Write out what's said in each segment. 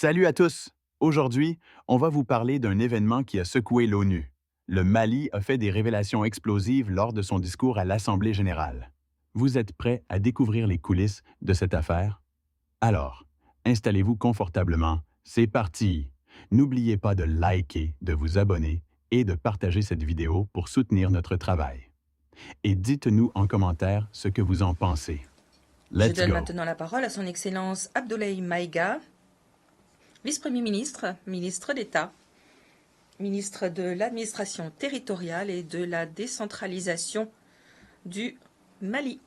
Salut à tous! Aujourd'hui, on va vous parler d'un événement qui a secoué l'ONU. Le Mali a fait des révélations explosives lors de son discours à l'Assemblée générale. Vous êtes prêts à découvrir les coulisses de cette affaire? Alors, installez-vous confortablement. C'est parti! N'oubliez pas de liker, de vous abonner et de partager cette vidéo pour soutenir notre travail. Et dites-nous en commentaire ce que vous en pensez. Je Let's donne go! maintenant la parole à son Excellence Abdoulaye Maïga, vice-premier ministre, ministre d'État, ministre de l'administration territoriale et de la décentralisation du Mali.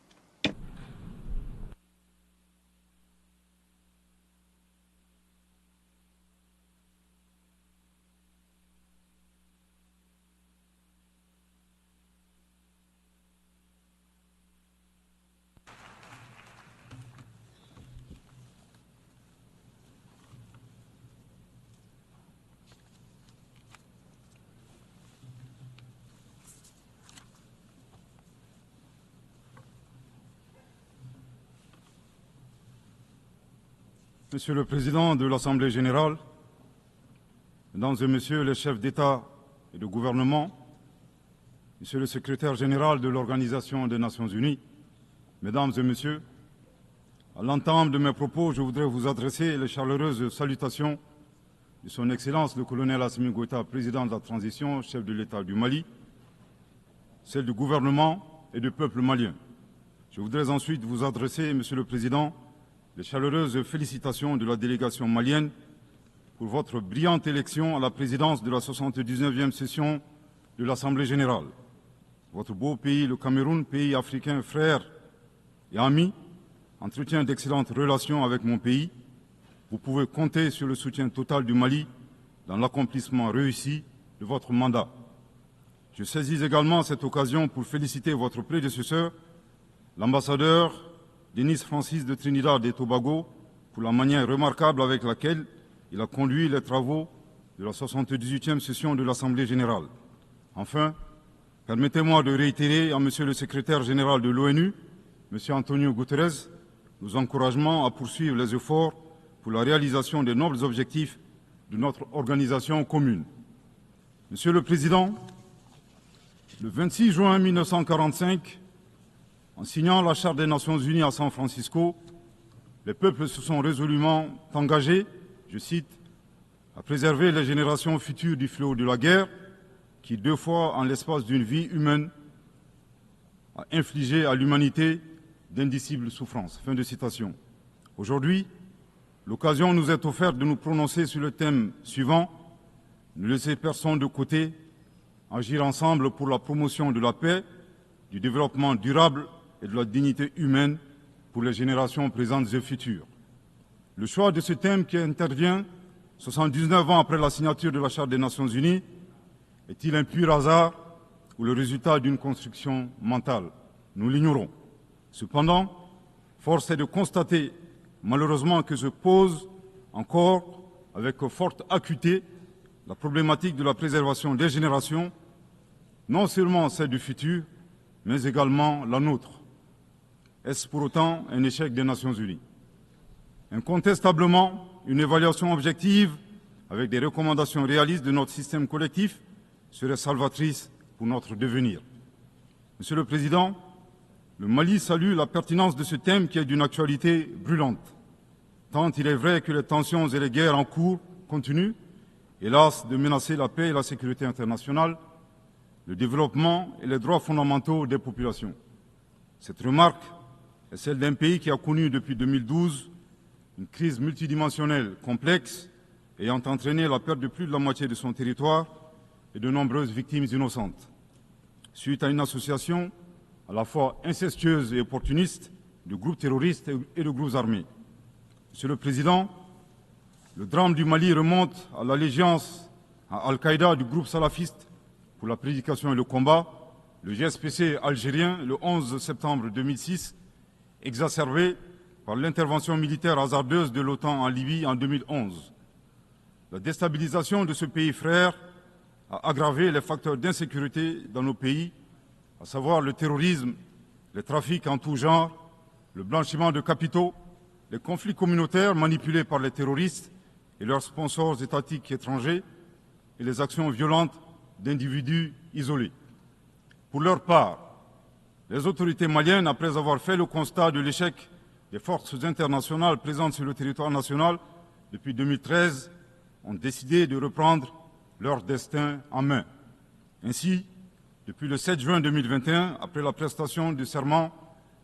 Monsieur le Président de l'Assemblée générale, Mesdames et Messieurs les chefs d'État et de gouvernement, Monsieur le Secrétaire général de l'Organisation des Nations unies, Mesdames et Messieurs, à l'entame de mes propos, je voudrais vous adresser les chaleureuses salutations de Son Excellence le colonel Assimi Goïta, président de la transition, chef de l'État du Mali, celles du gouvernement et du peuple malien. Je voudrais ensuite vous adresser, Monsieur le Président, les chaleureuses félicitations de la délégation malienne pour votre brillante élection à la présidence de la 79e session de l'Assemblée générale. Votre beau pays, le Cameroun, pays africain frère et ami, entretient d'excellentes relations avec mon pays. Vous pouvez compter sur le soutien total du Mali dans l'accomplissement réussi de votre mandat. Je saisis également cette occasion pour féliciter votre prédécesseur, l'ambassadeur Denis Francis de Trinidad et Tobago, pour la manière remarquable avec laquelle il a conduit les travaux de la 78e session de l'Assemblée générale. Enfin, permettez-moi de réitérer à Monsieur le secrétaire général de l'ONU, Monsieur Antonio Guterres, nos encouragements à poursuivre les efforts pour la réalisation des nobles objectifs de notre organisation commune. Monsieur le Président, le 26 juin 1945, en signant la Charte des Nations unies à San Francisco, les peuples se sont résolument engagés, je cite, à préserver les générations futures du fléau de la guerre qui, 2 fois en l'espace d'une vie humaine, a infligé à l'humanité d'indicibles souffrances. Fin de citation. Aujourd'hui, l'occasion nous est offerte de nous prononcer sur le thème suivant, ne laisser personne de côté, agir ensemble pour la promotion de la paix, du développement durable et de la dignité humaine pour les générations présentes et futures. Le choix de ce thème qui intervient 79 ans après la signature de la Charte des Nations unies est-il un pur hasard ou le résultat d'une construction mentale? Nous l'ignorons. Cependant, force est de constater malheureusement que se pose encore avec forte acuité la problématique de la préservation des générations, non seulement celle du futur, mais également la nôtre. Est-ce pour autant un échec des Nations unies? Incontestablement, une évaluation objective avec des recommandations réalistes de notre système collectif serait salvatrice pour notre devenir. Monsieur le Président, le Mali salue la pertinence de ce thème qui est d'une actualité brûlante, tant il est vrai que les tensions et les guerres en cours continuent, hélas, de menacer la paix et la sécurité internationale, le développement et les droits fondamentaux des populations. Cette remarque est celle d'un pays qui a connu depuis 2012 une crise multidimensionnelle complexe ayant entraîné la perte de plus de la moitié de son territoire et de nombreuses victimes innocentes, suite à une association à la fois incestueuse et opportuniste de groupes terroristes et de groupes armés. Monsieur le Président, le drame du Mali remonte à l'allégeance à Al-Qaïda du groupe salafiste pour la prédication et le combat, le GSPC algérien, le 11 septembre 2006, exacerbé par l'intervention militaire hasardeuse de l'OTAN en Libye en 2011. La déstabilisation de ce pays frère a aggravé les facteurs d'insécurité dans nos pays, à savoir le terrorisme, les trafics en tout genre, le blanchiment de capitaux, les conflits communautaires manipulés par les terroristes et leurs sponsors étatiques étrangers et les actions violentes d'individus isolés. Pour leur part, les autorités maliennes, après avoir fait le constat de l'échec des forces internationales présentes sur le territoire national depuis 2013, ont décidé de reprendre leur destin en main. Ainsi, depuis le 7 juin 2021, après la prestation du serment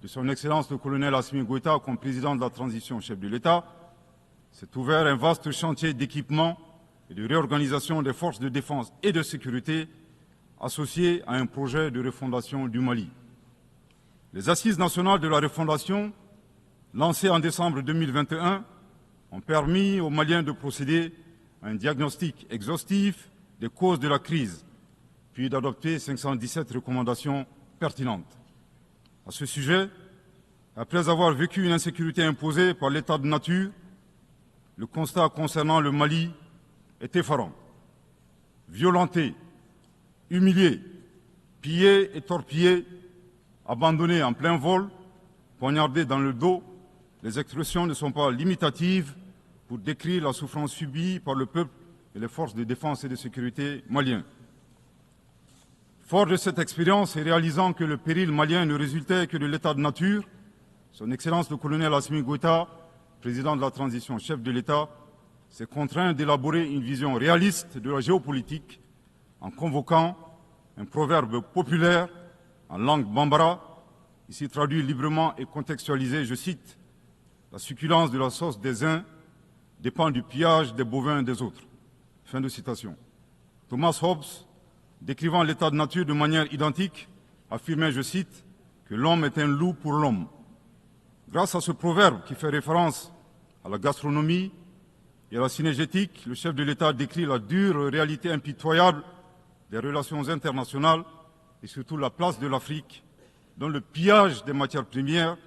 de son Excellence le colonel Assimi Goïta comme président de la transition chef de l'État, s'est ouvert un vaste chantier d'équipement et de réorganisation des forces de défense et de sécurité associé à un projet de refondation du Mali. Les Assises nationales de la refondation, lancées en décembre 2021, ont permis aux Maliens de procéder à un diagnostic exhaustif des causes de la crise, puis d'adopter 517 recommandations pertinentes. À ce sujet, après avoir vécu une insécurité imposée par l'état de nature, le constat concernant le Mali est effarant. Violenté, humilié, pillé et torpillé, abandonné en plein vol, poignardé dans le dos, les expressions ne sont pas limitatives pour décrire la souffrance subie par le peuple et les forces de défense et de sécurité maliens. Fort de cette expérience et réalisant que le péril malien ne résultait que de l'état de nature, son Excellence le colonel Assimi Goïta, président de la transition chef de l'État, s'est contraint d'élaborer une vision réaliste de la géopolitique en convoquant un proverbe populaire en langue bambara, ici traduit librement et contextualisé, je cite, « La succulence de la sauce des uns dépend du pillage des bovins des autres ». Fin de citation. Thomas Hobbes, décrivant l'état de nature de manière identique, affirmait, je cite, que l'homme est un loup pour l'homme. Grâce à ce proverbe qui fait référence à la gastronomie et à la cinégétique, le chef de l'État décrit la dure réalité impitoyable des relations internationales et surtout la place de l'Afrique, dont le pillage des matières premières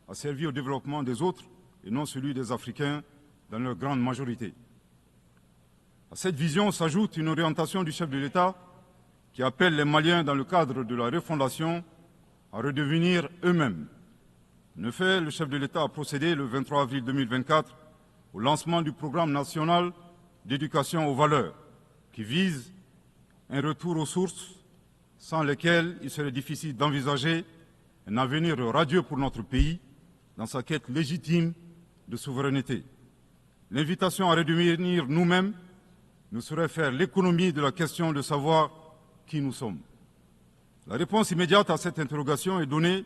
a servi au développement des autres et non celui des Africains dans leur grande majorité. À cette vision s'ajoute une orientation du chef de l'État qui appelle les Maliens, dans le cadre de la refondation, à redevenir eux-mêmes. En effet, le chef de l'État a procédé le 23 avril 2024 au lancement du programme national d'éducation aux valeurs, qui vise un retour aux sources sans lesquelles il serait difficile d'envisager un avenir radieux pour notre pays dans sa quête légitime de souveraineté. L'invitation à redevenir nous-mêmes nous serait faire l'économie de la question de savoir qui nous sommes. La réponse immédiate à cette interrogation est donnée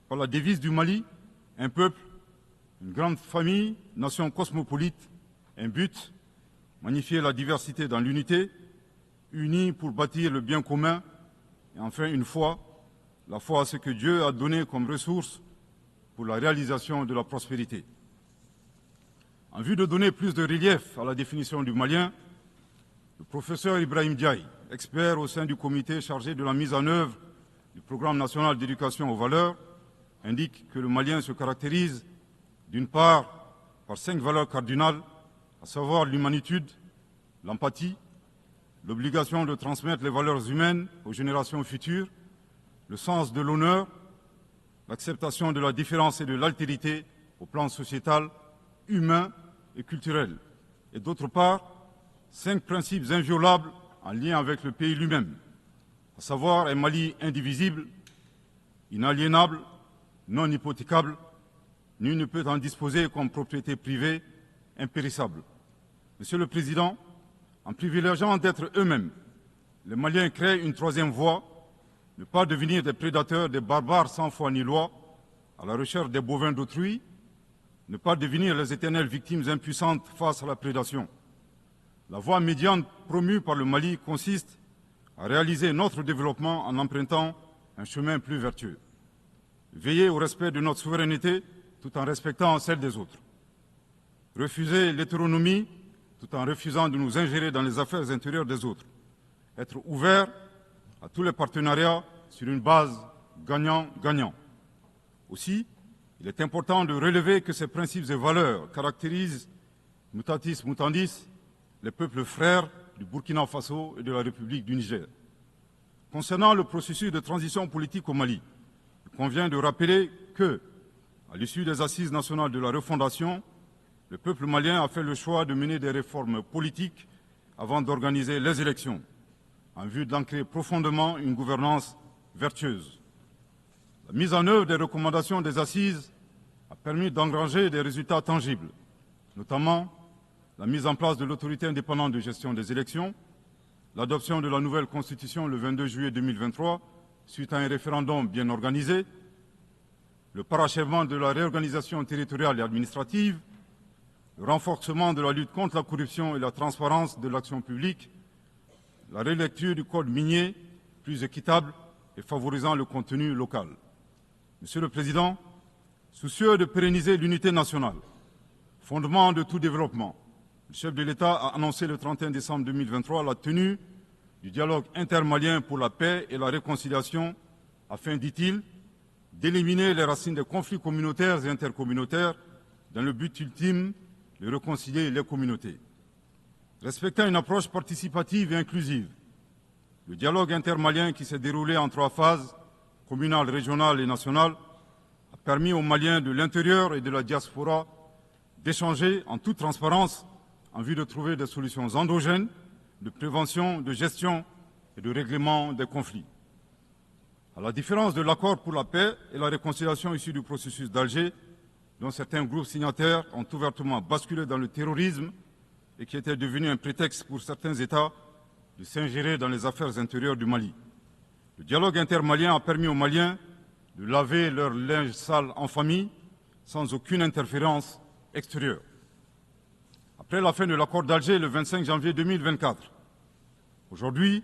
par la devise du Mali, un peuple, une grande famille, nation cosmopolite, un but, magnifier la diversité dans l'unité, unis pour bâtir le bien commun, et enfin une foi, la foi à ce que Dieu a donné comme ressource pour la réalisation de la prospérité. En vue de donner plus de relief à la définition du Malien, le professeur Ibrahim Diaye, expert au sein du comité chargé de la mise en œuvre du programme national d'éducation aux valeurs, indique que le Malien se caractérise d'une part par 5 valeurs cardinales, à savoir l'humanitude, l'empathie, l'obligation de transmettre les valeurs humaines aux générations futures, le sens de l'honneur, l'acceptation de la différence et de l'altérité au plan sociétal, humain et culturel, et d'autre part, 5 principes inviolables en lien avec le pays lui-même, à savoir un Mali indivisible, inaliénable, non hypothécable, nul ne peut en disposer comme propriété privée, impérissable. Monsieur le Président, en privilégiant d'être eux-mêmes, les Maliens créent une troisième voie, ne pas devenir des prédateurs, des barbares sans foi ni loi, à la recherche des bovins d'autrui, ne pas devenir les éternelles victimes impuissantes face à la prédation. La voie médiane promue par le Mali consiste à réaliser notre développement en empruntant un chemin plus vertueux. Veiller au respect de notre souveraineté tout en respectant celle des autres. Refuser l'hétéronomie tout en refusant de nous ingérer dans les affaires intérieures des autres. Être ouvert à tous les partenariats sur une base gagnant-gagnant. Aussi, il est important de relever que ces principes et valeurs caractérisent, mutatis mutandis, les peuples frères du Burkina Faso et de la République du Niger. Concernant le processus de transition politique au Mali, il convient de rappeler que, à l'issue des Assises nationales de la refondation, le peuple malien a fait le choix de mener des réformes politiques avant d'organiser les élections, en vue d'ancrer profondément une gouvernance vertueuse. La mise en œuvre des recommandations des assises a permis d'engranger des résultats tangibles, notamment la mise en place de l'autorité indépendante de gestion des élections, l'adoption de la nouvelle constitution le 22 juillet 2023, suite à un référendum bien organisé, le parachèvement de la réorganisation territoriale et administrative, le renforcement de la lutte contre la corruption et la transparence de l'action publique, la relecture du code minier, plus équitable et favorisant le contenu local. Monsieur le Président, soucieux de pérenniser l'unité nationale, fondement de tout développement, le chef de l'État a annoncé le 31 décembre 2023 la tenue du dialogue intermalien pour la paix et la réconciliation afin, dit-il, d'éliminer les racines des conflits communautaires et intercommunautaires dans le but ultime de réconcilier les communautés. Respectant une approche participative et inclusive, le dialogue intermalien qui s'est déroulé en 3 phases, communale, régionale et nationale, a permis aux Maliens de l'intérieur et de la diaspora d'échanger en toute transparence en vue de trouver des solutions endogènes de prévention, de gestion et de règlement des conflits. À la différence de l'accord pour la paix et la réconciliation issu du processus d'Alger, dont certains groupes signataires ont ouvertement basculé dans le terrorisme et qui était devenu un prétexte pour certains États de s'ingérer dans les affaires intérieures du Mali. Le dialogue intermalien a permis aux Maliens de laver leur linge sale en famille sans aucune interférence extérieure. Après la fin de l'accord d'Alger le 25 janvier 2024, aujourd'hui,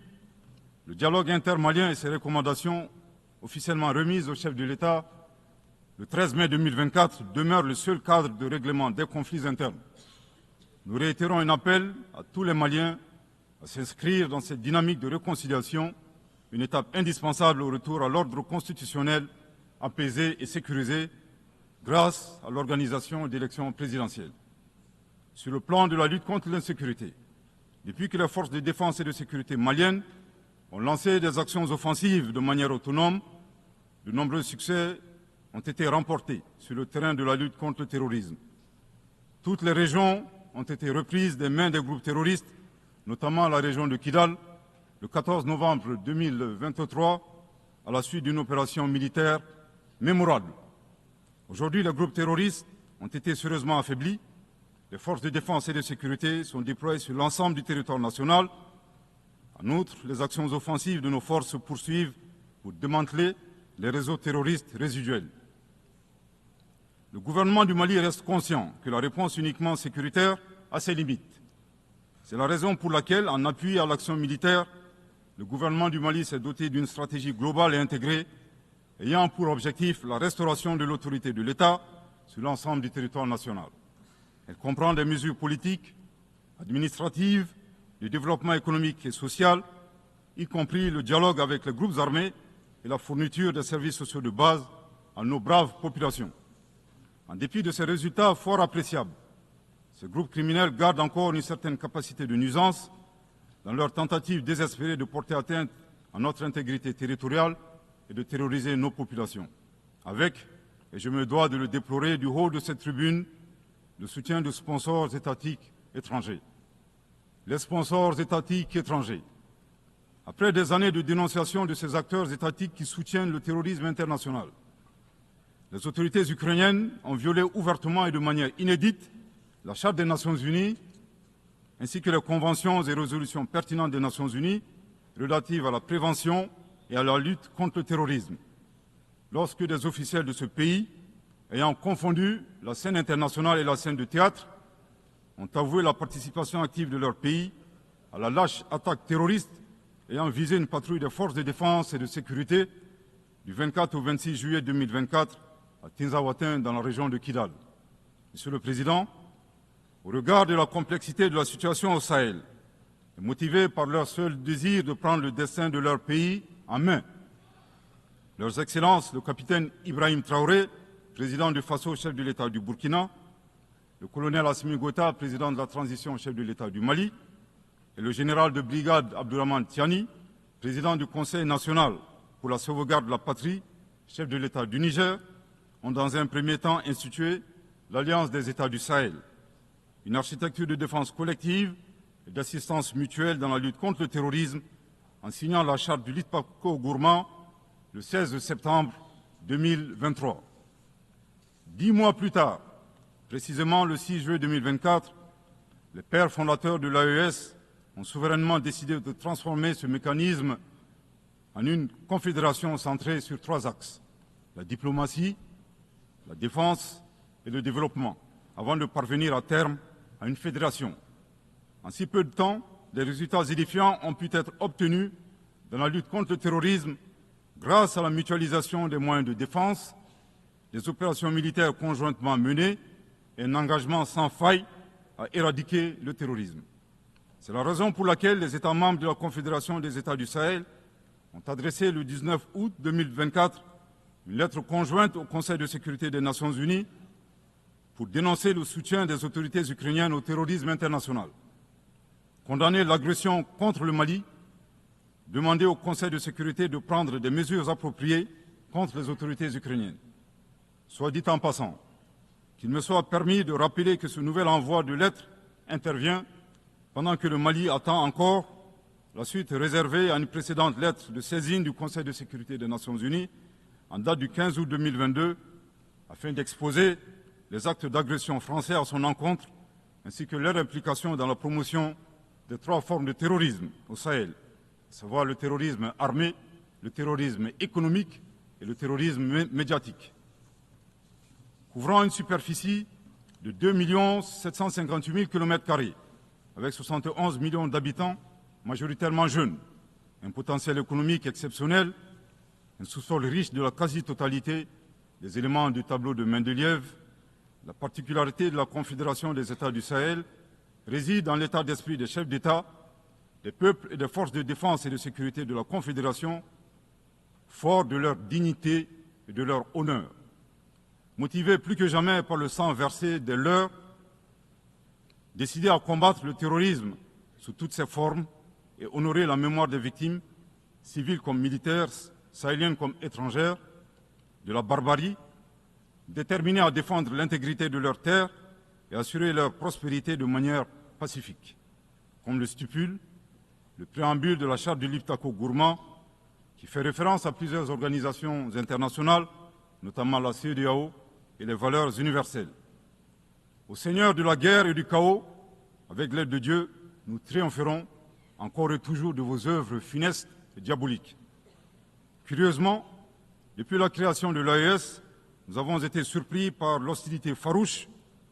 le dialogue intermalien et ses recommandations officiellement remises au chef de l'État le 13 mai 2024 demeurent le seul cadre de règlement des conflits internes. Nous réitérons un appel à tous les Maliens à s'inscrire dans cette dynamique de réconciliation, une étape indispensable au retour à l'ordre constitutionnel apaisé et sécurisé grâce à l'organisation d'élections présidentielles. Sur le plan de la lutte contre l'insécurité, depuis que les forces de défense et de sécurité maliennes ont lancé des actions offensives de manière autonome, de nombreux succès ont été remportés sur le terrain de la lutte contre le terrorisme. Toutes les régions ont été reprises des mains des groupes terroristes, notamment la région de Kidal, le 14 novembre 2023, à la suite d'une opération militaire mémorable. Aujourd'hui, les groupes terroristes ont été sérieusement affaiblis. Les forces de défense et de sécurité sont déployées sur l'ensemble du territoire national. En outre, les actions offensives de nos forces se poursuivent pour démanteler les réseaux terroristes résiduels. Le gouvernement du Mali reste conscient que la réponse uniquement sécuritaire a ses limites. C'est la raison pour laquelle, en appui à l'action militaire, le gouvernement du Mali s'est doté d'une stratégie globale et intégrée ayant pour objectif la restauration de l'autorité de l'État sur l'ensemble du territoire national. Elle comprend des mesures politiques, administratives, de développement économique et social, y compris le dialogue avec les groupes armés et la fourniture des services sociaux de base à nos braves populations. En dépit de ces résultats fort appréciables, ces groupes criminels gardent encore une certaine capacité de nuisance dans leur tentative désespérée de porter atteinte à notre intégrité territoriale et de terroriser nos populations. Avec, et je me dois de le déplorer du haut de cette tribune, le soutien de sponsors étatiques étrangers. Les sponsors étatiques étrangers. Après des années de dénonciation de ces acteurs étatiques qui soutiennent le terrorisme international, les autorités ukrainiennes ont violé ouvertement et de manière inédite la Charte des Nations Unies, ainsi que les conventions et résolutions pertinentes des Nations Unies relatives à la prévention et à la lutte contre le terrorisme. Lorsque des officiels de ce pays, ayant confondu la scène internationale et la scène de théâtre, ont avoué la participation active de leur pays à la lâche attaque terroriste ayant visé une patrouille des forces de défense et de sécurité du 24 au 26 juillet 2024 à Tinzaouatin dans la région de Kidal. Monsieur le Président, au regard de la complexité de la situation au Sahel, et motivés par leur seul désir de prendre le destin de leur pays en main, Leurs Excellences, le capitaine Ibrahim Traoré, président du Faso, chef de l'État du Burkina, le colonel Assimi Goïta, président de la transition, chef de l'État du Mali, et le général de brigade Abdourahmane Tiani, président du Conseil national pour la sauvegarde de la patrie, chef de l'État du Niger, ont dans un premier temps institué l'Alliance des États du Sahel, une architecture de défense collective et d'assistance mutuelle dans la lutte contre le terrorisme en signant la charte du Liptako-Gourma le 16 septembre 2023. 10 mois plus tard, précisément le 6 juillet 2024, les pères fondateurs de l'AES ont souverainement décidé de transformer ce mécanisme en une confédération centrée sur 3 axes: la diplomatie, la défense et le développement, avant de parvenir à terme à une fédération. En si peu de temps, des résultats édifiants ont pu être obtenus dans la lutte contre le terrorisme grâce à la mutualisation des moyens de défense, des opérations militaires conjointement menées et un engagement sans faille à éradiquer le terrorisme. C'est la raison pour laquelle les États membres de la Confédération des États du Sahel ont adressé le 19 août 2024 une lettre conjointe au Conseil de sécurité des Nations Unies pour dénoncer le soutien des autorités ukrainiennes au terrorisme international, condamner l'agression contre le Mali, demander au Conseil de sécurité de prendre des mesures appropriées contre les autorités ukrainiennes. Soit dit en passant, qu'il me soit permis de rappeler que ce nouvel envoi de lettres intervient pendant que le Mali attend encore la suite réservée à une précédente lettre de saisine du Conseil de sécurité des Nations Unies en date du 15 août 2022, afin d'exposer les actes d'agression français à son encontre, ainsi que leur implication dans la promotion des 3 formes de terrorisme au Sahel, à savoir le terrorisme armé, le terrorisme économique et le terrorisme médiatique. Couvrant une superficie de 2 758 000 km², avec 71 millions d'habitants, majoritairement jeunes, un potentiel économique exceptionnel, un sous-sol riche de la quasi-totalité des éléments du tableau de Mendeleïev, la particularité de la Confédération des États du Sahel réside dans l'état d'esprit des chefs d'État, des peuples et des forces de défense et de sécurité de la Confédération, forts de leur dignité et de leur honneur. Motivés plus que jamais par le sang versé des leurs, décidés à combattre le terrorisme sous toutes ses formes et honorer la mémoire des victimes, civiles comme militaires, sahéliennes comme étrangères, de la barbarie, déterminés à défendre l'intégrité de leurs terres et assurer leur prospérité de manière pacifique. Comme le stipule le préambule de la charte du Liptako-Gourma, qui fait référence à plusieurs organisations internationales, notamment la CEDEAO et les valeurs universelles. Au Seigneur de la guerre et du chaos, avec l'aide de Dieu, nous triompherons encore et toujours de vos œuvres funestes et diaboliques. Curieusement, depuis la création de l'AES, nous avons été surpris par l'hostilité farouche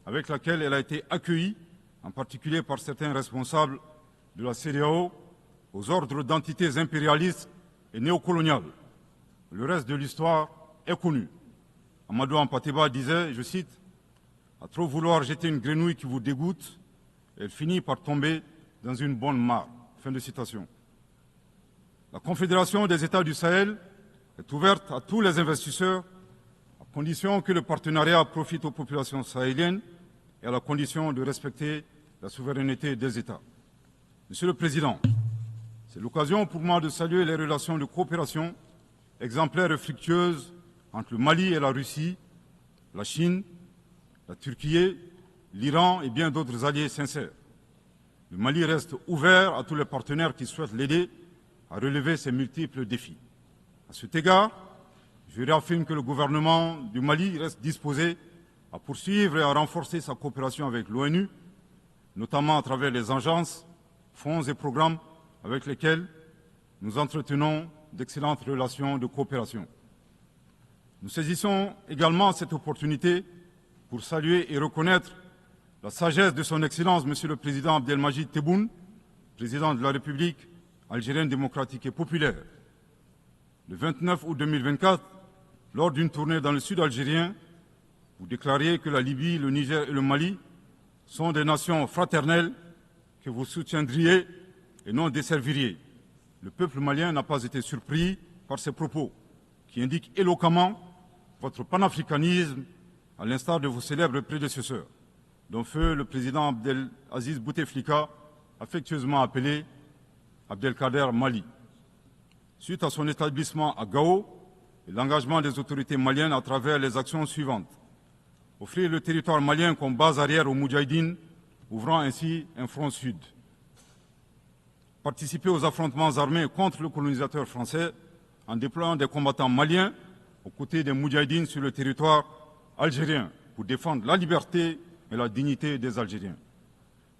avec laquelle elle a été accueillie, en particulier par certains responsables de la CEDEAO, aux ordres d'entités impérialistes et néocoloniales. Le reste de l'histoire est connu. Amadou Hampâté-Bâ disait, je cite, « À trop vouloir jeter une grenouille qui vous dégoûte, elle finit par tomber dans une bonne mare. » Fin de citation. La Confédération des États du Sahel est ouverte à tous les investisseurs, à condition que le partenariat profite aux populations sahéliennes et à la condition de respecter la souveraineté des États. Monsieur le Président, c'est l'occasion pour moi de saluer les relations de coopération exemplaires et fructueuses entre le Mali et la Russie, la Chine, la Turquie, l'Iran et bien d'autres alliés sincères. Le Mali reste ouvert à tous les partenaires qui souhaitent l'aider à relever ces multiples défis. À cet égard, je réaffirme que le gouvernement du Mali reste disposé à poursuivre et à renforcer sa coopération avec l'ONU, notamment à travers les agences, fonds et programmes avec lesquels nous entretenons d'excellentes relations de coopération. Nous saisissons également cette opportunité pour saluer et reconnaître la sagesse de son Excellence, Monsieur le Président Abdelmajid Tebboune, Président de la République algérienne démocratique et populaire. Le 29 août 2024, lors d'une tournée dans le sud algérien, vous déclariez que la Libye, le Niger et le Mali sont des nations fraternelles que vous soutiendriez et non desserviriez. Le peuple malien n'a pas été surpris par ces propos, qui indiquent éloquemment votre panafricanisme, à l'instar de vos célèbres prédécesseurs, dont feu le président Abdelaziz Bouteflika, affectueusement appelé Abdelkader Mali. Suite à son établissement à Gao et l'engagement des autorités maliennes à travers les actions suivantes. Offrir le territoire malien comme base arrière aux Moudjahidines ouvrant ainsi un front sud. Participer aux affrontements armés contre le colonisateur français en déployant des combattants maliens aux côtés des Moudjahidines sur le territoire algérien pour défendre la liberté et la dignité des Algériens.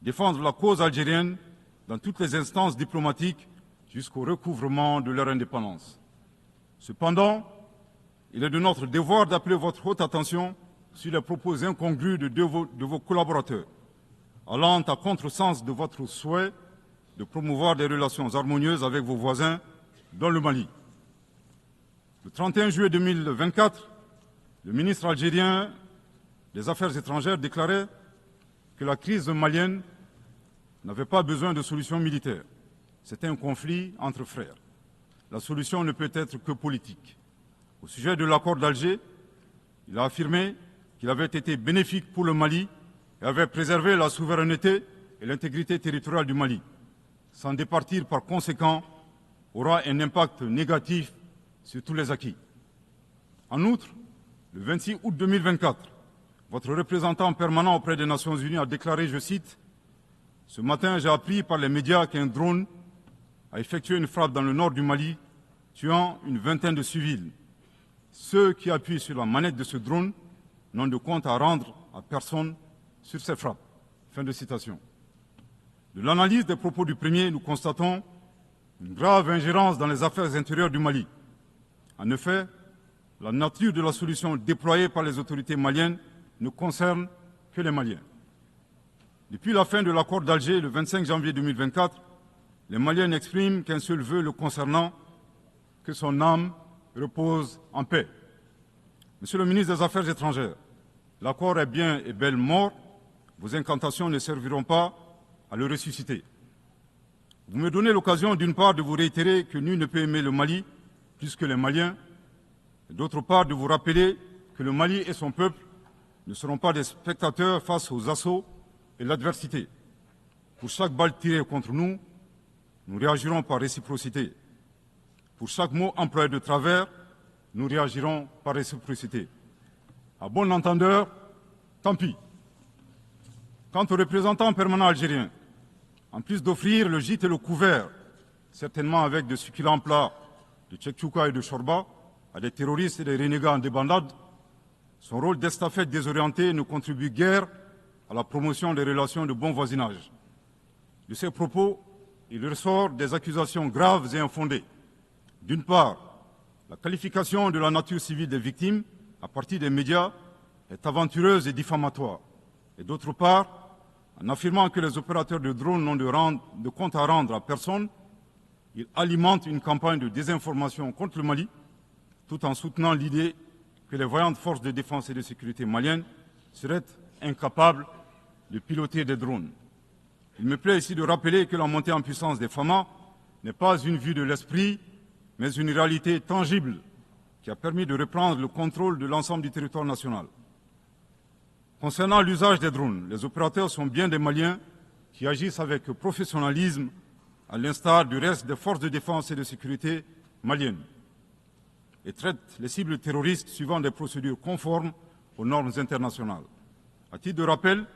Défendre la cause algérienne dans toutes les instances diplomatiques jusqu'au recouvrement de leur indépendance. Cependant, il est de notre devoir d'appeler votre haute attention sur les propos incongrus de vos collaborateurs, allant à contresens de votre souhait de promouvoir des relations harmonieuses avec vos voisins dans le Mali. Le 31 juillet 2024, le ministre algérien des Affaires étrangères déclarait que la crise malienne n'avait pas besoin de solution militaire. C'était un conflit entre frères. La solution ne peut être que politique. Au sujet de l'accord d'Alger, il a affirmé qu'il avait été bénéfique pour le Mali et avait préservé la souveraineté et l'intégrité territoriale du Mali. S'en départir par conséquent aura un impact négatif sur tous les acquis. En outre, le 26 août 2024, votre représentant permanent auprès des Nations Unies a déclaré, je cite, « Ce matin, j'ai appris par les médias qu'un drone a effectué une frappe dans le nord du Mali, tuant une vingtaine de civils. Ceux qui appuient sur la manette de ce drone n'ont de compte à rendre à personne sur ces frappes. » Fin de citation. De l'analyse des propos du premier, nous constatons une grave ingérence dans les affaires intérieures du Mali. En effet, la nature de la solution déployée par les autorités maliennes ne concerne que les Maliens. Depuis la fin de l'accord d'Alger, le 25 janvier 2024, les Maliens n'expriment qu'un seul vœu le concernant, que son âme repose en paix. Monsieur le ministre des Affaires étrangères, l'accord est bien et belle mort, vos incantations ne serviront pas à le ressusciter. Vous me donnez l'occasion d'une part de vous réitérer que nul ne peut aimer le Mali plus que les Maliens, et d'autre part de vous rappeler que le Mali et son peuple ne seront pas des spectateurs face aux assauts et l'adversité. Pour chaque balle tirée contre nous, nous réagirons par réciprocité. Pour chaque mot employé de travers, nous réagirons par réciprocité. À bon entendeur, tant pis. Quant aux représentants permanents algériens, en plus d'offrir le gîte et le couvert, certainement avec de succulents plats de tchèque-tchouka et de chorba, à des terroristes et des renégats en débandade, son rôle d'estafette désorienté ne contribue guère à la promotion des relations de bon voisinage. De ces propos, il ressort des accusations graves et infondées. D'une part, la qualification de la nature civile des victimes à partir des médias est aventureuse et diffamatoire. Et d'autre part, en affirmant que les opérateurs de drones n'ont de compte à rendre à personne, il alimente une campagne de désinformation contre le Mali, tout en soutenant l'idée que les voyantes forces de défense et de sécurité maliennes seraient incapables de piloter des drones. Il me plaît ici de rappeler que la montée en puissance des FAMA n'est pas une vue de l'esprit, mais une réalité tangible qui a permis de reprendre le contrôle de l'ensemble du territoire national. Concernant l'usage des drones, les opérateurs sont bien des Maliens qui agissent avec professionnalisme, à l'instar du reste des forces de défense et de sécurité maliennes, et traitent les cibles terroristes suivant des procédures conformes aux normes internationales. À titre de rappel,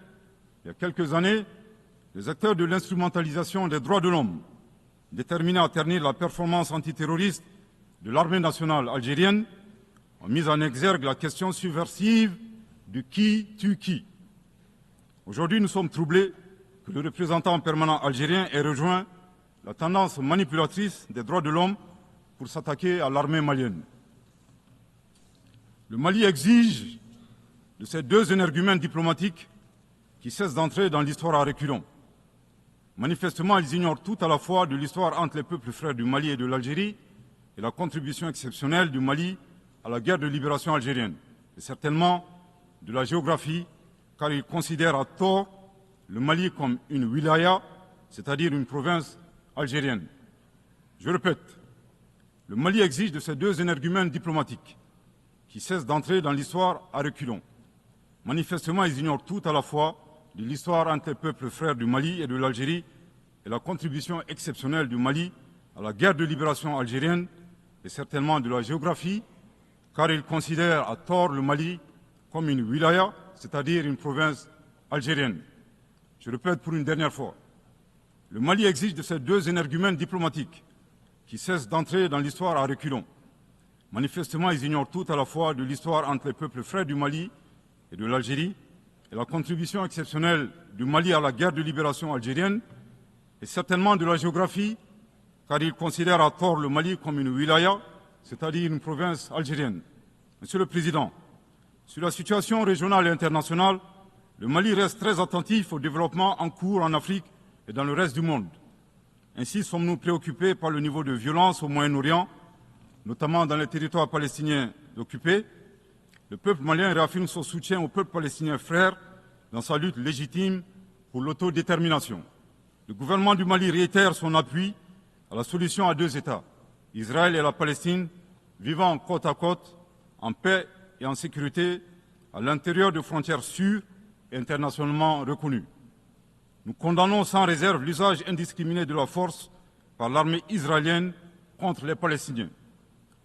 il y a quelques années, les acteurs de l'instrumentalisation des droits de l'homme, déterminés à ternir la performance antiterroriste de l'armée nationale algérienne, ont mis en exergue la question subversive de qui tue qui. Aujourd'hui, nous sommes troublés que le représentant permanent algérien ait rejoint la tendance manipulatrice des droits de l'homme pour s'attaquer à l'armée malienne. Le Mali exige de ces deux énergumènes diplomatiques qui cessent d'entrer dans l'histoire à reculons. Manifestement, ils ignorent tout à la fois de l'histoire entre les peuples frères du Mali et de l'Algérie et la contribution exceptionnelle du Mali à la guerre de libération algérienne, et certainement de la géographie, car ils considèrent à tort le Mali comme une wilaya, c'est-à-dire une province algérienne. Je répète, le Mali exige de ces deux énergumènes diplomatiques qui cessent d'entrer dans l'histoire à reculons. Manifestement, ils ignorent tout à la fois de l'histoire entre les peuples frères du Mali et de l'Algérie et la contribution exceptionnelle du Mali à la guerre de libération algérienne et certainement de la géographie, car ils considèrent à tort le Mali comme une wilaya, c'est-à-dire une province algérienne. je répète pour une dernière fois, le Mali exige de ces deux énergumènes diplomatiques qui cessent d'entrer dans l'histoire à reculons. Manifestement, ils ignorent tout à la fois de l'histoire entre les peuples frères du Mali et de l'Algérie, et la contribution exceptionnelle du Mali à la guerre de libération algérienne, et certainement de la géographie, car ils considèrent à tort le Mali comme une wilaya, c'est-à-dire une province algérienne. Monsieur le Président, sur la situation régionale et internationale, le Mali reste très attentif au développement en cours en Afrique et dans le reste du monde. Ainsi sommes-nous préoccupés par le niveau de violence au Moyen-Orient, notamment dans les territoires palestiniens occupés. Le peuple malien réaffirme son soutien au peuple palestinien frère dans sa lutte légitime pour l'autodétermination. Le gouvernement du Mali réitère son appui à la solution à deux États, Israël et la Palestine, vivant côte à côte, en paix et en sécurité, à l'intérieur de frontières sûres et internationalement reconnues. Nous condamnons sans réserve l'usage indiscriminé de la force par l'armée israélienne contre les Palestiniens.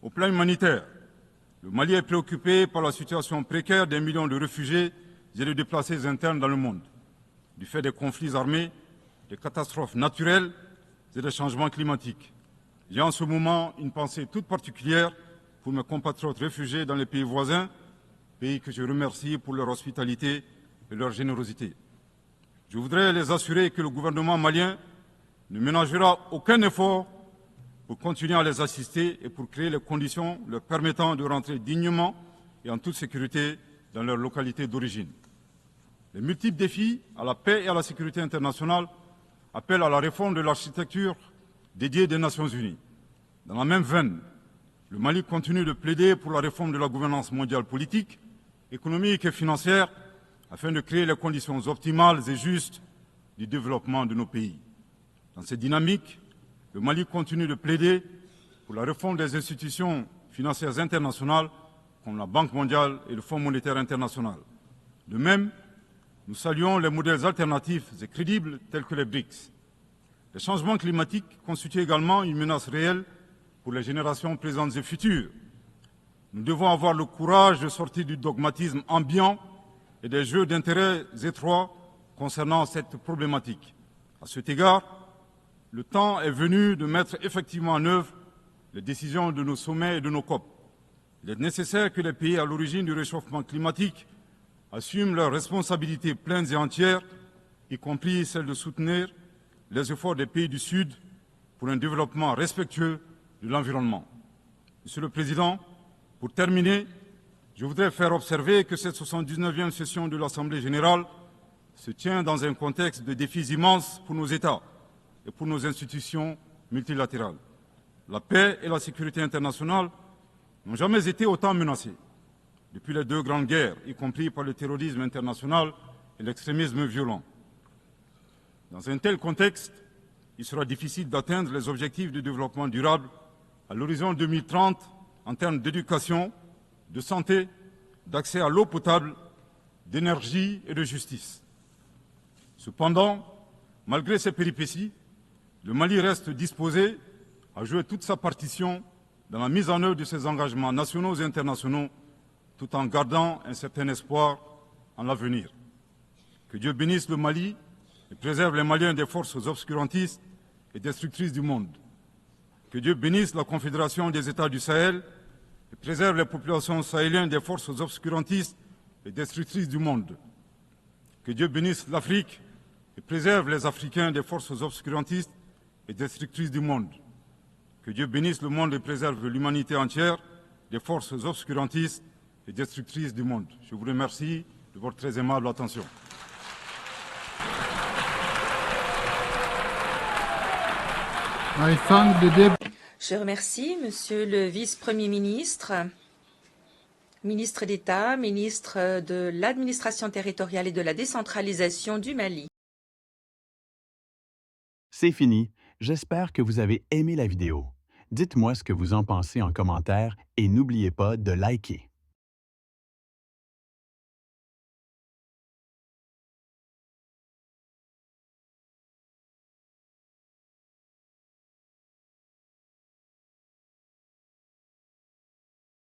Au plan humanitaire, le Mali est préoccupé par la situation précaire des millions de réfugiés et de déplacés internes dans le monde, du fait des conflits armés, des catastrophes naturelles et des changements climatiques. J'ai en ce moment une pensée toute particulière pour mes compatriotes réfugiés dans les pays voisins, pays que je remercie pour leur hospitalité et leur générosité. Je voudrais les assurer que le gouvernement malien ne ménagera aucun effort pour continuer à les assister et pour créer les conditions leur permettant de rentrer dignement et en toute sécurité dans leur localité d'origine. Les multiples défis à la paix et à la sécurité internationale appellent à la réforme de l'architecture dédiée des Nations Unies. Dans la même veine, le Mali continue de plaider pour la réforme de la gouvernance mondiale politique, économique et financière afin de créer les conditions optimales et justes du développement de nos pays. Dans cette dynamique, le Mali continue de plaider pour la réforme des institutions financières internationales comme la Banque mondiale et le Fonds monétaire international. De même, nous saluons les modèles alternatifs et crédibles tels que les BRICS. Les changements climatiques constituent également une menace réelle pour les générations présentes et futures. Nous devons avoir le courage de sortir du dogmatisme ambiant et des jeux d'intérêts étroits concernant cette problématique. À cet égard, le temps est venu de mettre effectivement en œuvre les décisions de nos sommets et de nos COP. Il est nécessaire que les pays à l'origine du réchauffement climatique assument leurs responsabilités pleines et entières, y compris celle de soutenir les efforts des pays du Sud pour un développement respectueux de l'environnement. Monsieur le Président, pour terminer, je voudrais faire observer que cette 79e session de l'Assemblée générale se tient dans un contexte de défis immenses pour nos États et pour nos institutions multilatérales. La paix et la sécurité internationale n'ont jamais été autant menacées depuis les deux grandes guerres, y compris par le terrorisme international et l'extrémisme violent. Dans un tel contexte, il sera difficile d'atteindre les objectifs de développement durable à l'horizon 2030 en termes d'éducation, de santé, d'accès à l'eau potable, d'énergie et de justice. Cependant, malgré ces péripéties, le Mali reste disposé à jouer toute sa partition dans la mise en œuvre de ses engagements nationaux et internationaux, tout en gardant un certain espoir en l'avenir. Que Dieu bénisse le Mali et préserve les Maliens des forces obscurantistes et destructrices du monde. Que Dieu bénisse la Confédération des États du Sahel et préserve les populations sahéliennes des forces obscurantistes et destructrices du monde. Que Dieu bénisse l'Afrique et préserve les Africains des forces obscurantistes et destructrices du monde. Que Dieu bénisse le monde et préserve l'humanité entière des forces obscurantistes et destructrices du monde. Je vous remercie de votre très aimable attention. Je remercie Monsieur le vice-premier ministre, ministre d'État, ministre de l'administration territoriale et de la décentralisation du Mali. C'est fini. J'espère que vous avez aimé la vidéo. Dites-moi ce que vous en pensez en commentaire et n'oubliez pas de liker.